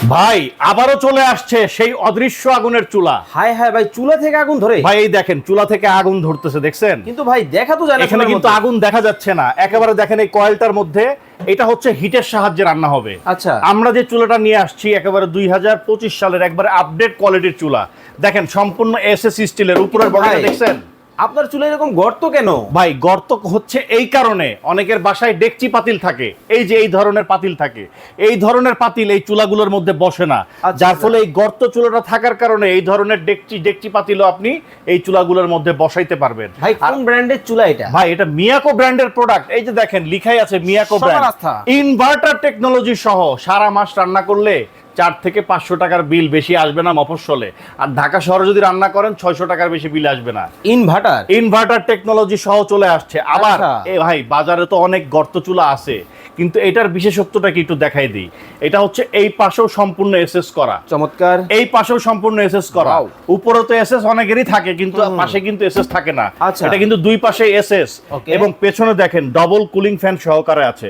ভাই আবারও চলে আসছে সেই অদৃশ্য আগুনের চুলা। হায় হায় ভাই, চুলা থেকে আগুন ধরে? ভাই এই দেখেন চুলা থেকে আগুন ধরতেছে, দেখছেন? কিন্তু ভাই দেখা তো যায় না, এখানে কিন্তু আগুন দেখা যাচ্ছে না একেবারে। দেখেন এই কয়েলটার মধ্যে এটা হচ্ছে হিটের সাহায্যে রান্না হবে। আচ্ছা, আমরা যে চুলাটা নিয়ে আসছি একেবারে 2025 সালের একবারে আপডেট কোয়ালিটির চুলা। দেখেন সম্পূর্ণ এসএস স্টিলের, উপরের বডিটা দেখছেন? আপনার চুলে এরকম গর্ত কেন? ভাই গর্ত হচ্ছে এই কারণে, অনেকের বাসায় ডেকচি পাতিল থাকে, এই যে এই ধরনের পাতিল থাকে, এই ধরনের পাতিল এই চুলাগুলোর মধ্যে বসে না, যার ফলে এই গর্ত চুলাটা থাকার কারণে এই ধরনের ডেকচি পাতিলও আপনি এই চুলাগুলোর মধ্যে বসাইতে পারবেন। ভাই কোন ব্র্যান্ডের চুলা এটা? ভাই এটা মিয়াকো ব্র্যান্ডের প্রোডাক্ট। এই যে দেখেন লিখাই আছে মিয়াকো ব্র্যান্ড, ইনভার্টার টেকনোলজি সহ সারা মাস রান্না করলে 4 থেকে 500 টাকার বিল বেশি আসবে না মফস্বলে। আর ঢাকা শহরে যদি রান্না করেন 600 টাকার বেশি বিল আসবে না। ইনভার্টার টেকনোলজি সহ চলে আসছে। আবার ভাই বাজারে তো অনেক গর্ত চুলা আছে, কিন্তু এটার বিশেষত্বটা কি একটু দেখাই দিই। এটা হচ্ছে এই পাশেও সম্পূর্ণ এসএস করা, চমৎকার। এই পাশেও সম্পূর্ণ এসএস করা, উপরে তো এসএস অনেকেরই থাকে কিন্তু পাশে কিন্তু এসএস থাকে না। এটা কিন্তু দুই পাশে এসএস, এবং পেছনে দেখেন ডবল কুলিং ফ্যান সহকারে আছে।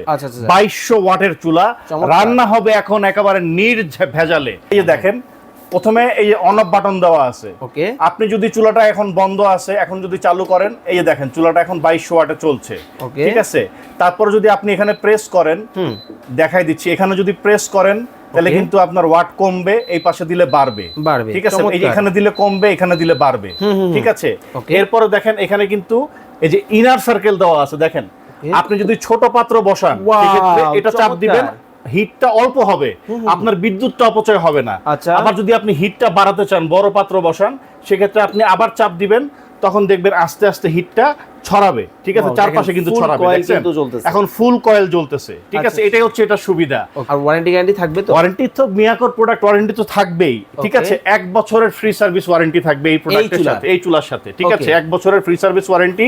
2200 ওয়াটের চুলা, রান্না হবে এখন একেবারে ভেজালে। এই যে দেখেন প্রথমে এই যে অন অফ বাটন দেওয়া আছে। আপনি যদি চুলাটা এখন বন্ধ আছে, এখন যদি চালু করেন, এই যে দেখেন চুলাটা এখন 2200 ওয়াটে চলছে, ঠিক আছে? তারপর যদি আপনি এখানে প্রেস করেন, দেখাই দিচ্ছি, এখানে যদি প্রেস করেন তাহলে কিন্তু আপনার ওয়াট কমবে, এই পাশে দিলে বাড়বে, ঠিক আছে? এই যে এখানে দিলে কমবে, এখানে দিলে বাড়বে, ঠিক আছে? এরপরে দেখেন এখানে কিন্তু এই যে ইনার সার্কেল দেওয়া আছে। দেখেন আপনি যদি ছোট পাত্র বসান সেক্ষেত্রে এটা চাপ দিবেন, হিটটা অল্প হবে, আপনার বিদ্যুৎটা অপচয় হবে না। আবার যদি আপনি হিটটা বাড়াতে চান, বড় পাত্র বসান, সেক্ষেত্রে আপনি আবার চাপ দিবেন, তখন দেখবেন আস্তে আস্তে হিটটা ছড়াবে, ঠিক আছে? চারপাশে কিন্তু ছড়াবে, দেখছেন? এখন ফুল কয়েল জ্বলতেছে, ঠিক আছে? এটাই হচ্ছে এটা সুবিধা। আর ওয়ারেন্টি গ্যারান্টি থাকবে তো? ওয়ারেন্টি তো মিয়াকোর প্রোডাক্ট ওয়ারেন্টি তো থাকবেই, ঠিক আছে? 1 বছরের ফ্রি সার্ভিস ওয়ারেন্টি থাকবে এই প্রোডাক্টের সাথে, এই চুলার সাথে, ঠিক আছে? 1 বছরের ফ্রি সার্ভিস ওয়ারেন্টি।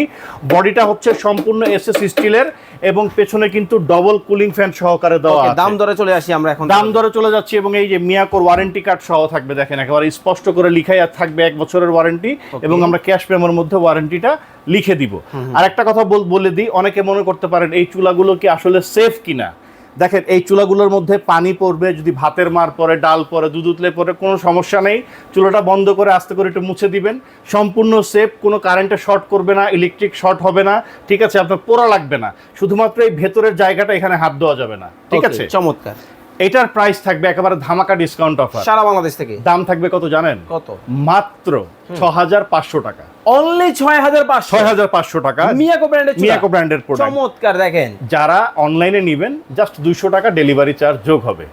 বডিটা হচ্ছে সম্পূর্ণ এসএস স্টিলের, এবং পেছনে কিন্তু ডবল কুলিং ফ্যান সহকারে দেওয়া আছে। দাম দরে চলে আসি আমরা এখন, দাম দরে চলে যাচ্ছি, এবং এই যে মিয়াকোর ওয়ারেন্টি কার্ড সহ থাকবে, দেখেন একেবারে স্পষ্ট করে লিখাই থাকবে 1 বছরের ওয়ারেন্টি, এবং আমরা ক্যাশ মেমোর মধ্যে ওয়ারেন্টিটা লিখে দিব। আর একটা কথা বলে দিই, অনেকে মনে করতে পারেন এই চুলাগুলো কি আসলে সেফ কিনা। দেখেন এই চুলাগুলোর মধ্যে পানি পড়বে, যদি ভাতের মার পরে, ডাল পরে, দুধ উতলে পরে, কোনো সমস্যা নেই। চুলাটা বন্ধ করে আস্তে করে একটু মুছে দিবেন, সম্পূর্ণ সেফ, কোনো কারেন্টে শর্ট করবে না, ইলেকট্রিক শর্ট হবে না, ঠিক আছে? আপনার পোড়া লাগবে না, শুধুমাত্র এই ভেতরের জায়গাটা এখানে হাত দেওয়া যাবে না, ঠিক আছে? চমৎকার। এটার প্রাইস থাকবে একেবারে ধামাকা ডিসকাউন্ট অফার, সারা বাংলাদেশ থেকে। দাম থাকবে কত জানেন? কত? মাত্র 6500 টাকা। অনলি 6500 টাকা। মিয়াকো ব্র্যান্ডের প্রোডাক্ট। চমৎকার। দেখেন যারা অনলাইনে নেবেন জাস্ট 200 টাকা ডেলিভারি চার্জ যোগ হবে।